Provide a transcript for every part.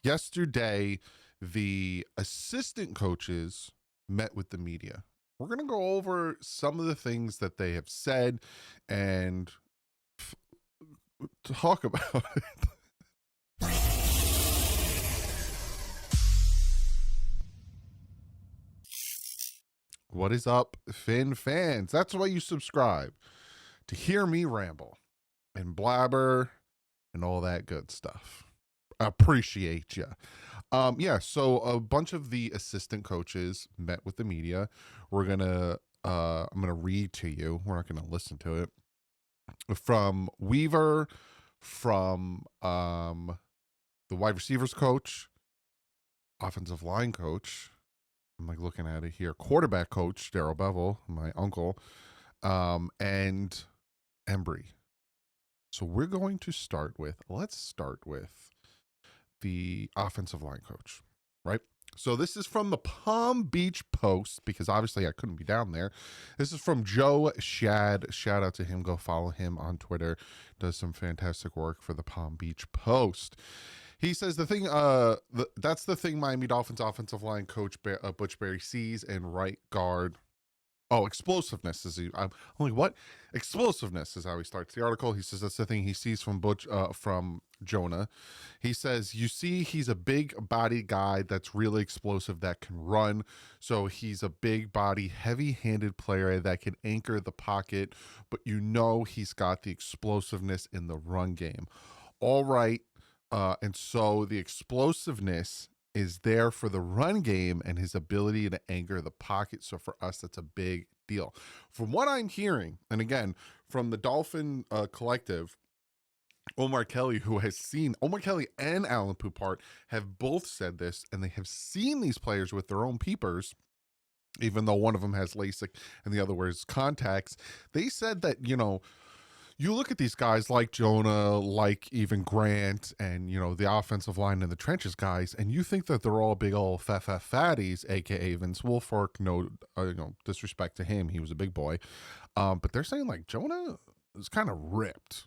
Yesterday, the assistant coaches met with the media. We're going to go over some of the things that they have said and talk about it. What is up, Finn fans? That's why you subscribe, to hear me ramble and blabber and all that good stuff. Appreciate you. So a bunch of the assistant coaches met with the media. I'm gonna read to you. We're not gonna listen to it. From Weaver, from the wide receivers coach, offensive line coach. I'm like looking at it here. Quarterback coach Daryl Bevel, my uncle, and Embry. So let's start with the offensive line coach, right? So this is from the Palm Beach Post, because obviously I couldn't be down there. This is from Joe Shad. Shout out to him. Go follow him on Twitter. Does some fantastic work for the Palm Beach Post. He says that's the thing Miami Dolphins offensive line coach Butch Barry sees in right guard. Oh, explosiveness I'm like, what? Explosiveness is how he starts the article. He says that's the thing he sees from from Jonah. He says, you see, he's a big body guy that's really explosive, that can run. So he's a big body, heavy-handed player that can anchor the pocket, but he's got the explosiveness in the run game. All right. And so the explosiveness is there for the run game and his ability to anchor the pocket. So for us, that's a big deal. From what I'm hearing, and again, from the Dolphin collective, Omar Kelly and Alan Poupart have both said this, and they have seen these players with their own peepers, even though one of them has LASIK and the other wears contacts. They said that, you look at these guys like Jonah, like even Grant, and the offensive line in the trenches guys, and you think that they're all big old fatties, aka Vince Wilfork. No, disrespect to him, he was a big boy, but they're saying like Jonah is kind of ripped,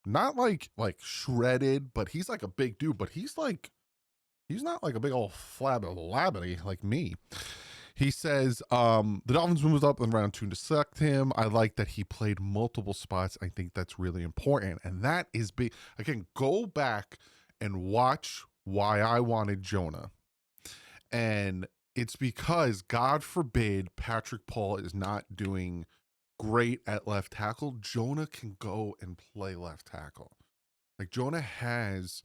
not like shredded, but he's like a big dude. But he's not like a big old flabby like me. He says the Dolphins moved up in round 2 to select him. I like that he played multiple spots. I think that's really important. And that is big. Again, go back and watch why I wanted Jonah. And it's because, God forbid, Patrick Paul is not doing great at left tackle. Jonah can go and play left tackle. Like, Jonah has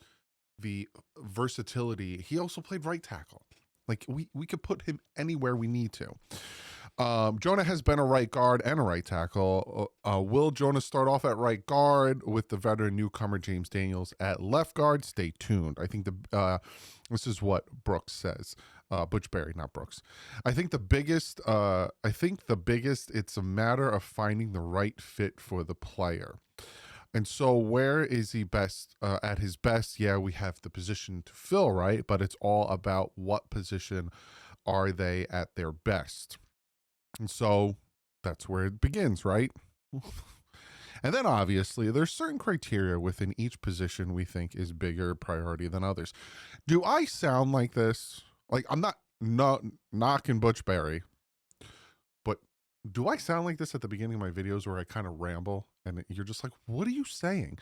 the versatility. He also played right tackle. Like, we could put him anywhere we need to. Jonah has been a right guard and a right tackle. Will Jonah start off at right guard with the veteran newcomer James Daniels at left guard? Stay tuned. I think this is what Brooks says. Butch Barry, not Brooks. I think the biggest, it's a matter of finding the right fit for the player. And so where is he best at his best? Yeah, we have the position to fill, right? But it's all about what position are they at their best. And so that's where it begins, right? And then obviously there's certain criteria within each position we think is bigger priority than others. Do I sound like this? Like, I'm not knocking Butch Barry, but do I sound like this at the beginning of my videos where I kind of ramble and you're just like, what are you saying?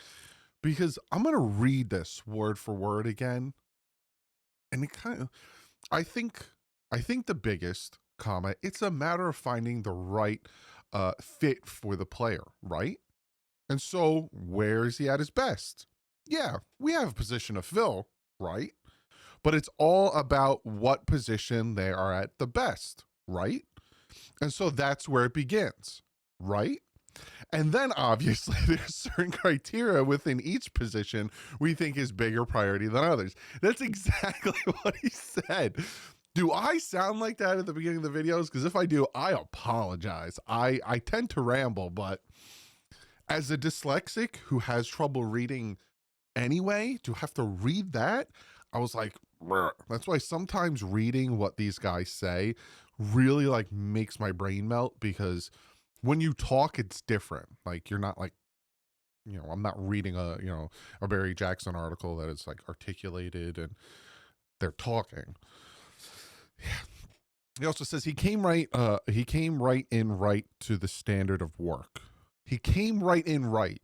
Because I'm going to read this word for word again. And it kind of, I think the biggest comment, it's a matter of finding the right fit for the player, right? And so where is he at his best? Yeah, we have a position to fill, right? But it's all about what position they are at the best, right? And so that's where it begins, right? And then obviously there's certain criteria within each position we think is bigger priority than others. That's exactly what he said. Do I sound like that at the beginning of the videos? Because if I do, I apologize. I tend to ramble, but as a dyslexic who has trouble reading anyway, to have to read that, I was like, "Brr." That's why sometimes reading what these guys say really like makes my brain melt, because when you talk, it's different. Like, you're not like I'm not reading a Barry Jackson article that is like articulated and they're talking. He also says he came right in right to the standard of work. He came right in right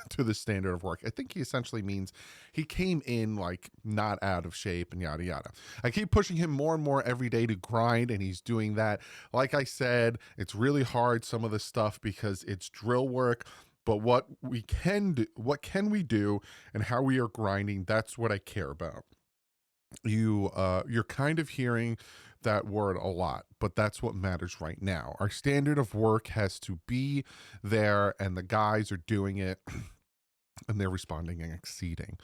to the standard of work. I think he essentially means he came in like not out of shape and yada yada. I keep pushing him more and more every day to grind, and he's doing that. Like I said, it's really hard, some of the stuff, because it's drill work. But what can we do, and how we are grinding, that's what I care about. You're kind of hearing that word a lot, but that's what matters right now. Our standard of work has to be there, and the guys are doing it and they're responding and exceeding,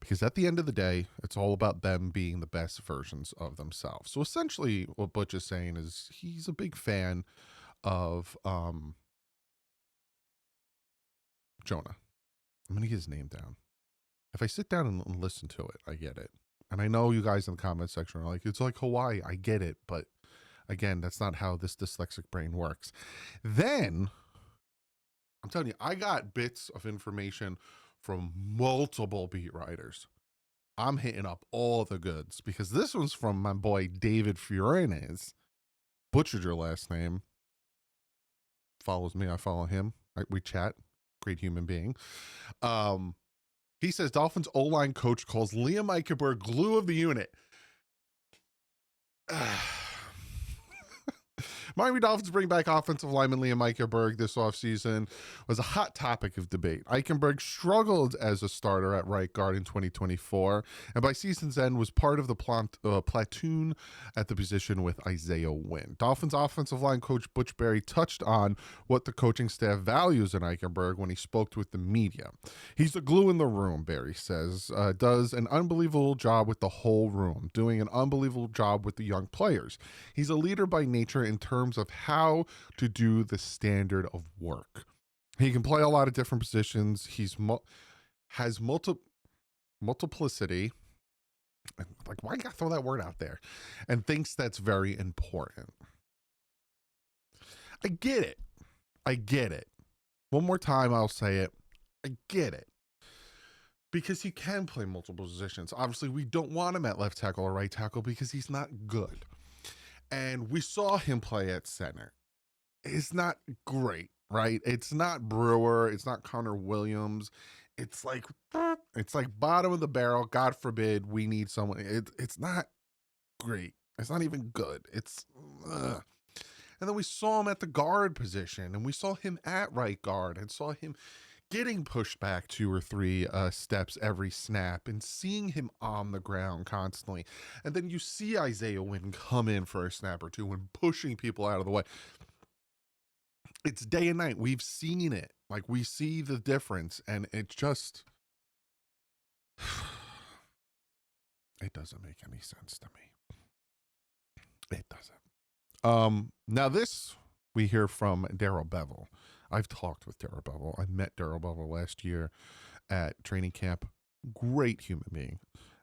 because at the end of the day, it's all about them being the best versions of themselves. So essentially what Butch is saying is he's a big fan of Jonah. I'm gonna get his name down. If I sit down and listen to it, I get it. And I know you guys in the comment section are like, it's like Hawaii. I get it. But again, that's not how this dyslexic brain works. Then, I'm telling you, I got bits of information from multiple beat writers. I'm hitting up all the goods, because this one's from my boy David Fiorenes. Butchered your last name. Follows me. I follow him. We chat. Great human being. He says Dolphins O-line coach calls Liam Eichenberg glue of the unit. Miami Dolphins bring back offensive lineman Liam Eichenberg this offseason was a hot topic of debate. Eichenberg struggled as a starter at right guard in 2024, and by season's end was part of the platoon at the position with Isaiah Wynn. Dolphins offensive line coach Butch Barry touched on what the coaching staff values in Eichenberg when he spoke with the media. He's the glue in the room, Barry says, does an unbelievable job with the whole room, doing an unbelievable job with the young players. He's a leader by nature in terms of how to do the standard of work. He can play a lot of different positions. He's has multiplicity. Like, why you gotta throw that word out there? And thinks that's very important. I get it. I get it. One more time, I'll say it. I get it. Because he can play multiple positions. Obviously, we don't want him at left tackle or right tackle because he's not good. And we saw him play at center. It's not great, right? It's not Brewer. It's not Connor Williams. It's like bottom of the barrel. God forbid we need someone. It's not great. It's not even good. It's and then we saw him at the guard position, and we saw him at right guard, and saw him getting pushed back 2 or 3 steps every snap, and seeing him on the ground constantly. And then you see Isaiah Wynn come in for a snap or two and pushing people out of the way. It's day and night. We've seen it. Like, we see the difference, and it just, it doesn't make any sense to me. It doesn't. Now this we hear from Darrell Bevell. I've talked with Darrell Bevell. I met Darrell Bevell last year at training camp. Great human being.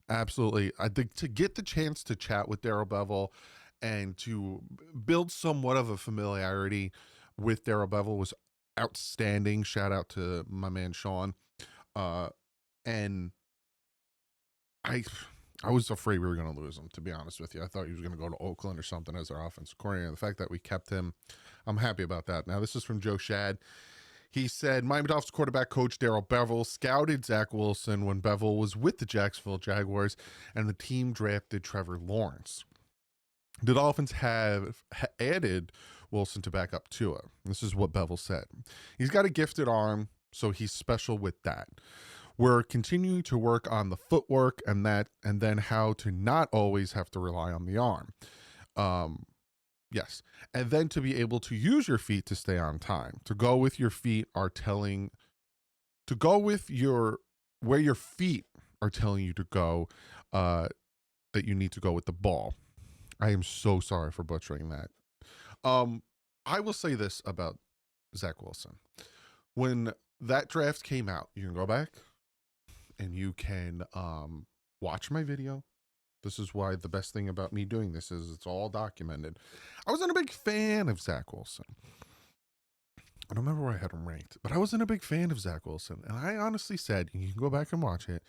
Absolutely. I think to get the chance to chat with Darrell Bevell and to build somewhat of a familiarity with Darrell Bevell was outstanding. Shout out to my man Sean. And I was afraid we were going to lose him, to be honest with you. I thought he was going to go to Oakland or something as our offensive coordinator. The fact that we kept him, I'm happy about that. Now, this is from Joe Shad. He said, Miami Dolphins quarterback coach Darrell Bevell scouted Zach Wilson when Bevell was with the Jacksonville Jaguars, and the team drafted Trevor Lawrence. The Dolphins have added Wilson to back up Tua. This is what Bevell said. He's got a gifted arm, so he's special with that. We're continuing to work on the footwork and then how to not always have to rely on the arm. Yes. And then to be able to use your feet to stay on time. To go with your feet are telling, to go with where your feet are telling you to go, that you need to go with the ball. I am so sorry for butchering that. I will say this about Zach Wilson. When that draft came out, you can go back and you can watch my video. This is why the best thing about me doing this is it's all documented. I wasn't a big fan of Zach Wilson. I don't remember where I had him ranked, but I wasn't a big fan of Zach Wilson. And I honestly said, and you can go back and watch it,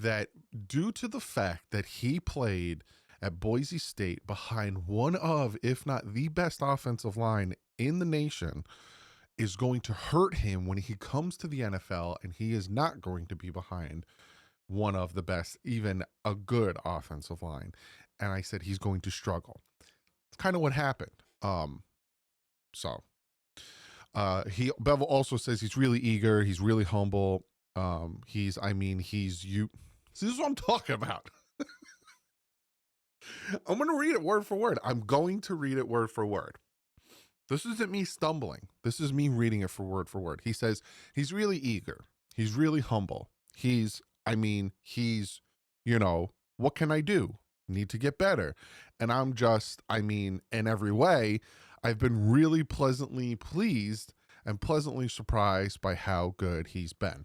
that due to the fact that he played at Boise State behind one of, if not the best offensive line in the nation, is going to hurt him when he comes to the NFL, and he is not going to be behind one of the best, even a good offensive line. And I said he's going to struggle. It's kind of what happened. Bevel also says he's really eager, he's really humble. He's you. See, this is what I'm talking about. I'm going to read it word for word. I'm going to read it word for word. This isn't me stumbling. This is me reading it for word. He says he's really eager. He's really humble. What can I do? Need to get better. And I'm just, in every way, I've been really pleasantly pleased and pleasantly surprised by how good he's been.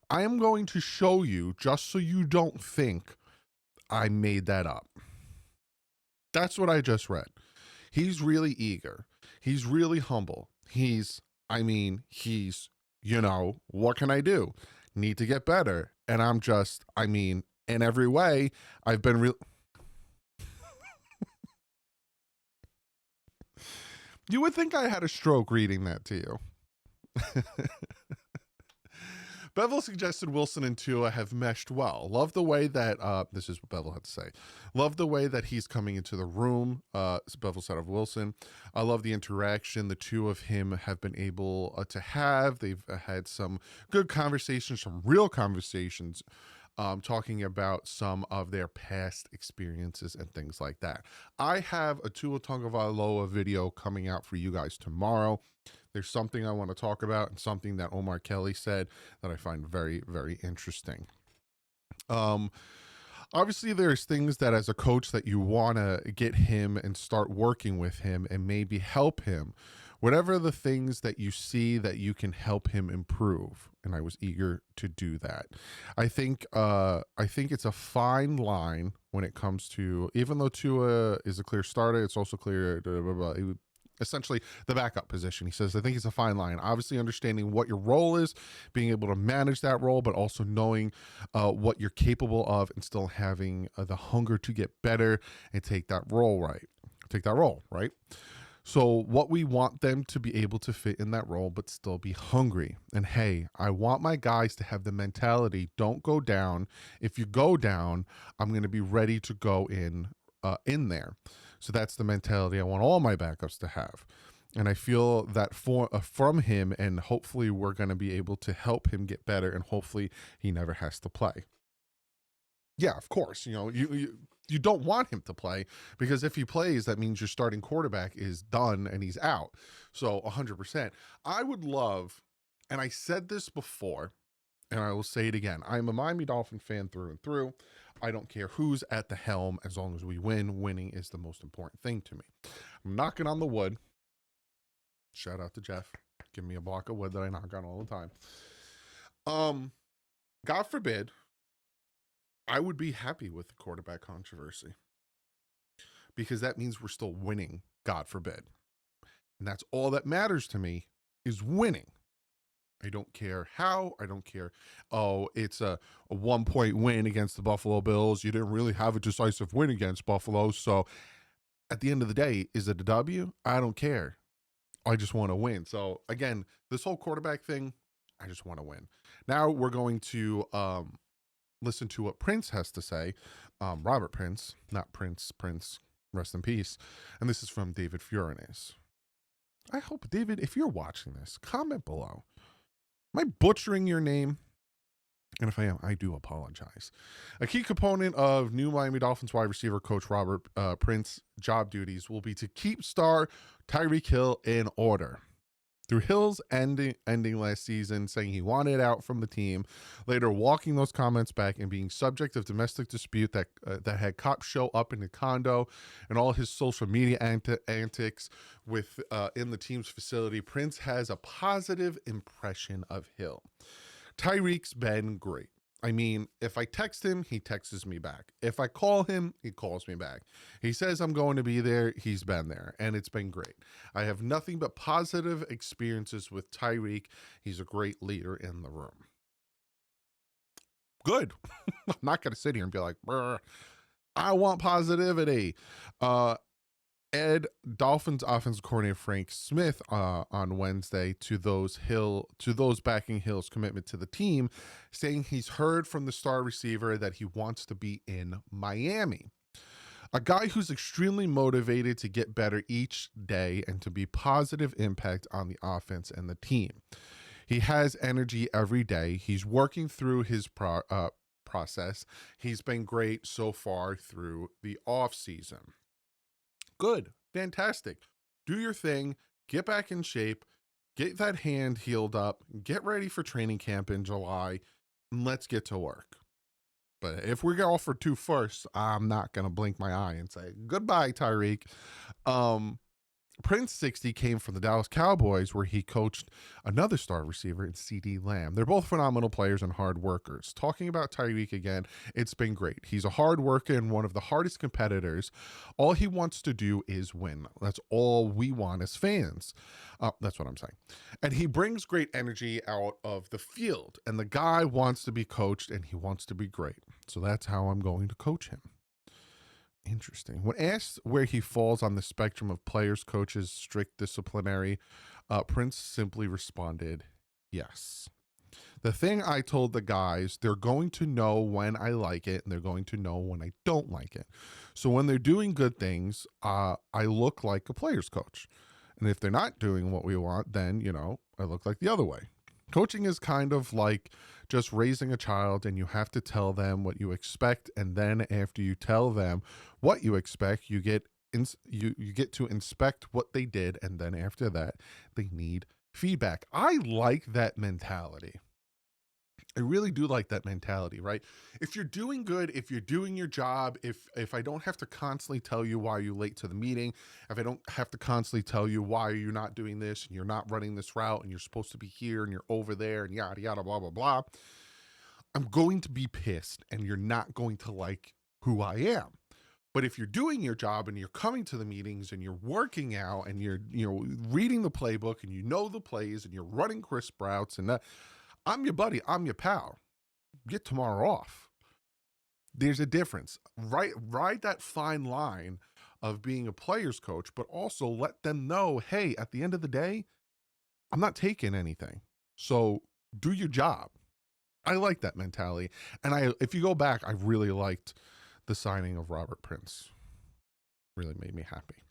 I am going to show you, just so you don't think I made that up. That's what I just read. He's really eager. He's really humble. What can I do? Need to get better. And I'm just, in every way, I've been real. You would think I had a stroke reading that to you. Bevel suggested Wilson and Tua have meshed well. Love the way that, this is what Bevel had to say. Love the way that he's coming into the room, Bevel said of Wilson. I love the interaction the two of him have been able to have. They've had some good conversations, some real conversations, talking about some of their past experiences and things like that. I have a Tua Tagovailoa video coming out for you guys tomorrow. There's something I want to talk about and something that Omar Kelly said that I find very, very interesting. Obviously, there's things that as a coach that you want to get him and start working with him and maybe help him. Whatever the things that you see that you can help him improve. And I was eager to do that. I think it's a fine line when it comes to, even though Tua is a clear starter, it's also clear, essentially the backup position. He says, I think it's a fine line. Obviously understanding what your role is, being able to manage that role, but also knowing what you're capable of and still having the hunger to get better and take that role right. So what we want them to be able to fit in that role, but still be hungry. And hey, I want my guys to have the mentality, don't go down. If you go down, I'm going to be ready to go in there. So that's the mentality I want all my backups to have. And I feel that from him, and hopefully we're going to be able to help him get better, and hopefully he never has to play. Yeah, of course. You don't want him to play, because if he plays, that means your starting quarterback is done and he's out. So 100%. I would love, and I said this before, and I will say it again, I'm a Miami Dolphin fan through and through. I don't care who's at the helm as long as we win. Winning is the most important thing to me. I'm knocking on the wood. Shout out to Jeff. Give me a block of wood that I knock on all the time. God forbid, I would be happy with the quarterback controversy, because that means we're still winning, God forbid. And that's all that matters to me, is winning. I don't care how. I don't care. Oh, it's a 1-point win against the Buffalo Bills. You didn't really have a decisive win against Buffalo. So at the end of the day, is it a W? I don't care. I just want to win. So again, this whole quarterback thing, I just want to win. Now we're going to listen to what Prince has to say. Robert Prince, not Prince, rest in peace. And this is from David Furinis. I hope, David, if you're watching this, comment below. Am I butchering your name? And if I am, I do apologize. A key component of new Miami Dolphins wide receiver coach Robert Prince's job duties will be to keep star Tyreek Hill in order. Through Hill's ending last season, saying he wanted out from the team, later walking those comments back and being subject of domestic dispute that had cops show up in the condo, and all his social media antics with in the team's facility, Prince has a positive impression of Hill. Tyreek's been great. I mean, if I text him, he texts me back. If I call him, he calls me back. He says I'm going to be there. He's been there, and it's been great. I have nothing but positive experiences with Tyreek. He's a great leader in the room. Good. I'm not going to sit here and be like, I want positivity. Ed Dolphins offensive coordinator Frank Smith on Wednesday to those backing Hill's commitment to the team, saying he's heard from the star receiver that he wants to be in Miami. A guy who's extremely motivated to get better each day and to be positive impact on the offense and the team. He has energy every day. He's working through his process. He's been great so far through the off season. Good. Fantastic. Do your thing. Get back in shape. Get that hand healed up. Get ready for training camp in July. And let's get to work. But if we go for 2 firsts, I'm not going to blink my eye and say, goodbye, Tyreek. Prince 60 came from the Dallas Cowboys, where he coached another star receiver in CD Lamb. They're both phenomenal players and hard workers. Talking about Tyreek again, it's been great. He's a hard worker and one of the hardest competitors. All he wants to do is win. That's all we want as fans. That's what I'm saying. And he brings great energy out of the field. And the guy wants to be coached and he wants to be great. So that's how I'm going to coach him. Interesting. When asked where he falls on the spectrum of players, coaches, strict disciplinary, Prince simply responded, yes. The thing I told the guys, they're going to know when I like it and they're going to know when I don't like it. So when they're doing good things, I look like a player's coach. And if they're not doing what we want, then, I look like the other way. Coaching is kind of like just raising a child, and you have to tell them what you expect, and then after you tell them what you expect, you get to inspect what they did, and then after that, they need feedback. I like that mentality. I really do like that mentality, right? If you're doing good, if you're doing your job, if I don't have to constantly tell you why you're late to the meeting, if I don't have to constantly tell you why you're not doing this and you're not running this route and you're supposed to be here and you're over there and yada, yada, blah, blah, blah, I'm going to be pissed and you're not going to like who I am. But if you're doing your job and you're coming to the meetings and you're working out and you're reading the playbook and you know the plays and you're running crisp routes and I'm your buddy, I'm your pal. Get tomorrow off. There's a difference. Ride that fine line of being a player's coach, but also let them know, hey, at the end of the day, I'm not taking anything. So do your job. I like that mentality. And if you go back, I really liked the signing of Robert Prince. Really made me happy.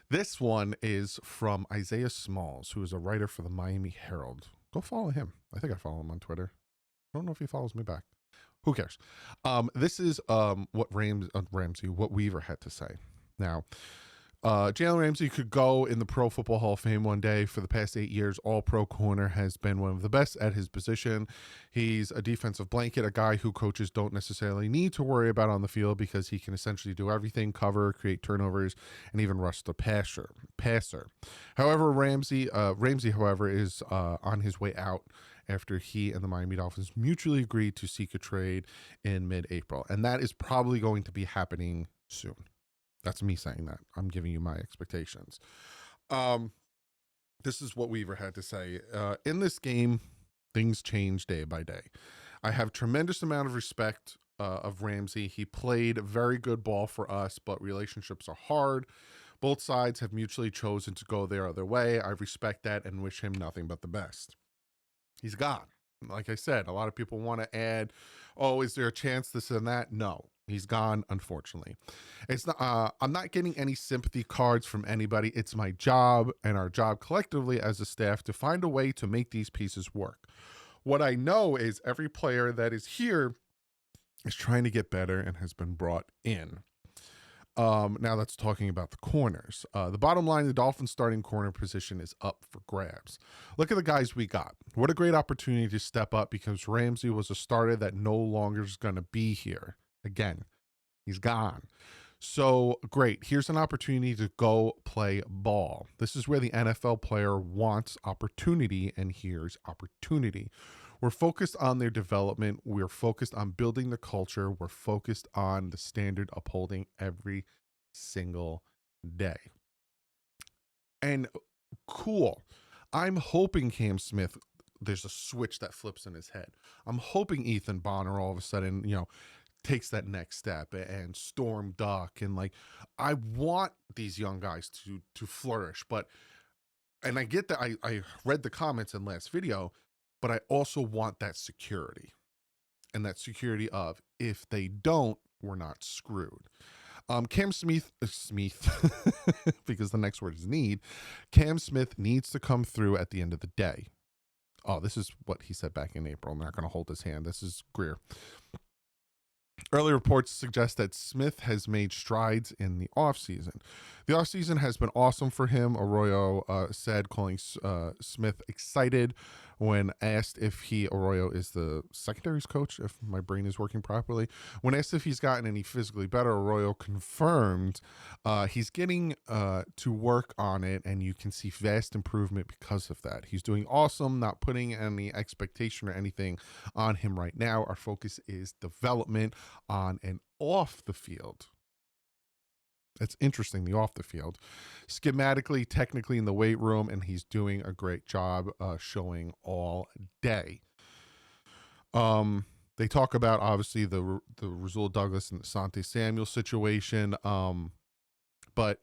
This one is from Isaiah Smalls, who is a writer for the Miami Herald. Go follow him. I think I follow him on Twitter. I don't know if he follows me back. Who cares? This is what what Weaver had to say. Now, Jalen Ramsey could go in the Pro Football Hall of Fame one day. For the past 8 years, All-Pro corner has been one of the best at his position. He's a defensive blanket, a guy who coaches don't necessarily need to worry about on the field because he can essentially do everything, cover, create turnovers, and even rush the passer. However, Ramsey, however, is on his way out after he and the Miami Dolphins mutually agreed to seek a trade in mid-April. And that is probably going to be happening soon. That's me saying that. I'm giving you my expectations. This is what Weaver had to say. In this game, things change day by day. I have tremendous amount of respect of Ramsey. He played very good ball for us, but relationships are hard. Both sides have mutually chosen to go their other way. I respect that and wish him nothing but the best. He's gone. Like I said, a lot of people want to add, oh, is there a chance this and that? No. He's gone, unfortunately. It's not. I'm not getting any sympathy cards from anybody. It's my job and our job collectively as a staff to find a way to make these pieces work. What I know is every player that is here is trying to get better and has been brought in. Now that's talking about the corners. The bottom line, the Dolphins starting corner position is up for grabs. Look at the guys we got. What a great opportunity to step up because Ramsey was a starter that no longer is going to be here. Again, he's gone. So great. Here's an opportunity to go play ball. This is where the NFL player wants opportunity, and here's opportunity. We're focused on their development. We're focused on building the culture. We're focused on the standard upholding every single day. And cool. I'm hoping Cam Smith, there's a switch that flips in his head. I'm hoping Ethan Bonner all of a sudden, takes that next step, and Storm Duck, and like, I want these young guys to flourish. But, and I get that, I read the comments in last video, but I also want that security, and that security of, if they don't, we're not screwed. Cam Smith, because the next word is need. Cam Smith needs to come through at the end of the day. Oh, this is what he said back in April. I'm not going to hold his hand. This is Greer. Early reports suggest that Smith has made strides in the offseason. The offseason has been awesome for him, Arroyo said, calling Smith excited when asked if Arroyo is the secondaries coach, if my brain is working properly. When asked if he's gotten any physically better, Arroyo confirmed he's getting to work on it, and you can see vast improvement because of that. He's doing awesome, not putting any expectation or anything on him right now. Our focus is development on and off the field. It's interesting, the off the field. Schematically, technically in the weight room, and he's doing a great job showing all day. They talk about, obviously, the Rasul Douglas and the Asante Samuel situation, but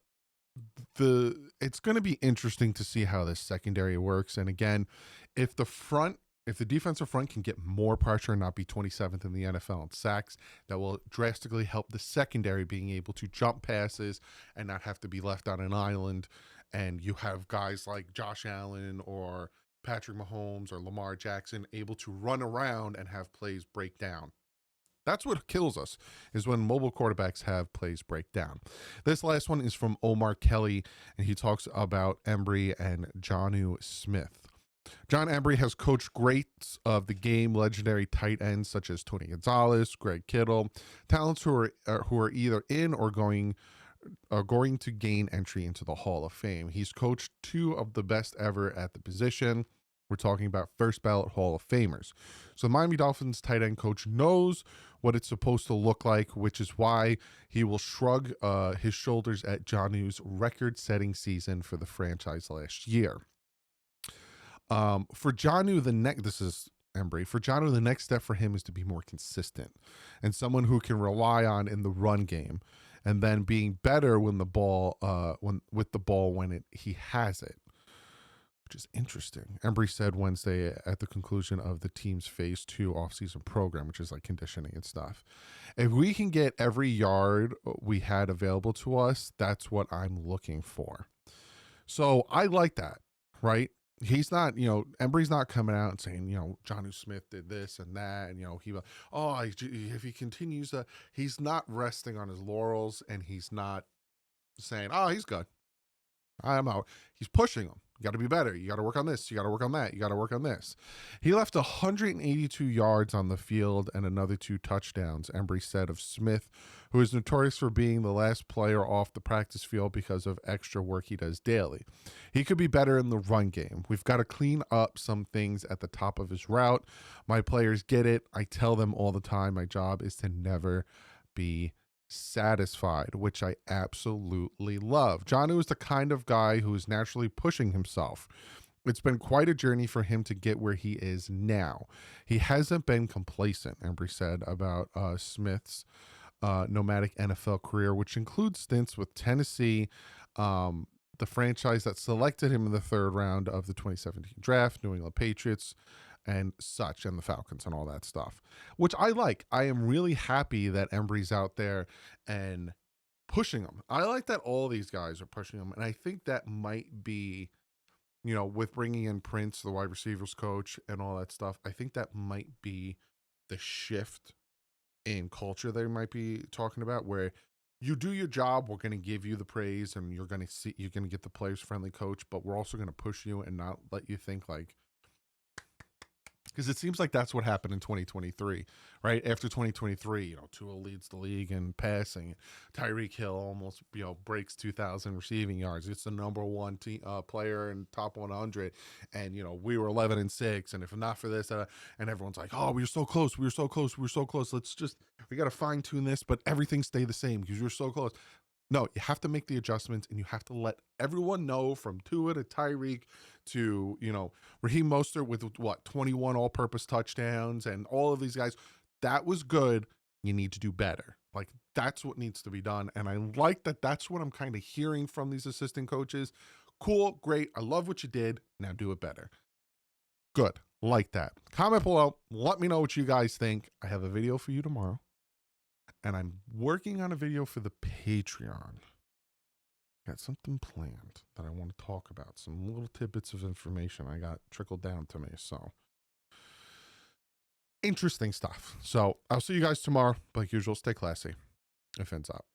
it's going to be interesting to see how this secondary works. And again, if the defensive front can get more pressure and not be 27th in the NFL in sacks, that will drastically help the secondary being able to jump passes and not have to be left on an island. And you have guys like Josh Allen or Patrick Mahomes or Lamar Jackson able to run around and have plays break down. That's what kills us, is when mobile quarterbacks have plays break down. This last one is from Omar Kelly, and he talks about Embry and Jonnu Smith. John Embry has coached greats of the game, legendary tight ends such as Tony Gonzalez, Greg Kittle, talents who are either in or going to gain entry into the Hall of Fame. He's coached two of the best ever at the position. We're talking about first ballot Hall of Famers. So the Miami Dolphins tight end coach knows what it's supposed to look like, which is why he will shrug his shoulders at Jonnu's record-setting season for the franchise last year. For Jonnu, this is Embry. For Jonnu, the next step for him is to be more consistent and someone who can rely on in the run game, and then being better when the ball, when he has it, which is interesting. Embry said Wednesday at the conclusion of the team's phase 2 offseason program, which is like conditioning and stuff. If we can get every yard we had available to us, that's what I'm looking for. So I like that, right? He's not, Embry's not coming out and saying, Jonnu Smith did this and that, and, if he continues to, he's not resting on his laurels, and he's not saying, oh, he's good, I'm out. He's pushing him. You got to be better. You got to work on this. You got to work on that. You got to work on this. He left 182 yards on the field and another 2 touchdowns, Embry said of Smith, who is notorious for being the last player off the practice field because of extra work he does daily. He could be better in the run game. We've got to clean up some things at the top of his route. My players get it. I tell them all the time, my job is to never be satisfied, which I absolutely love. Jonnu is the kind of guy who is naturally pushing himself. It's been quite a journey for him to get where he is now. He hasn't been complacent, Embry said about Smith's nomadic NFL career, which includes stints with Tennessee, the franchise that selected him in the 3rd round of the 2017 draft, New England Patriots, and such, and the Falcons and all that stuff, which I like. I am really happy that Embry's out there and pushing them. I like that all these guys are pushing them, and I think that might be, with bringing in Prince, the wide receivers coach, and all that stuff, I think that might be the shift in culture they might be talking about, where you do your job, we're going to give you the praise, and you're going to get the players friendly coach, but we're also going to push you and not let you think like, Because it seems like that's what happened in 2023, right? After 2023, Tua leads the league in passing. Tyreek Hill almost, breaks 2,000 receiving yards. It's the number one player in top 100. And, we were 11-6. And if not for this, and everyone's like, oh, we were so close. We were so close. We were so close. We got to fine tune this, but everything stay the same because we were so close. No, you have to make the adjustments, and you have to let everyone know, from Tua to Tyreek to, Raheem Mostert with 21 all-purpose touchdowns, and all of these guys. That was good. You need to do better. Like, that's what needs to be done. And I like that that's what I'm kind of hearing from these assistant coaches. Cool, great. I love what you did. Now do it better. Good. Like that. Comment below. Let me know what you guys think. I have a video for you tomorrow. And I'm working on a video for the Patreon. Got something planned that I want to talk about. Some little tidbits of information I got trickled down to me. So, interesting stuff. So, I'll see you guys tomorrow. Like usual, stay classy. It ends up.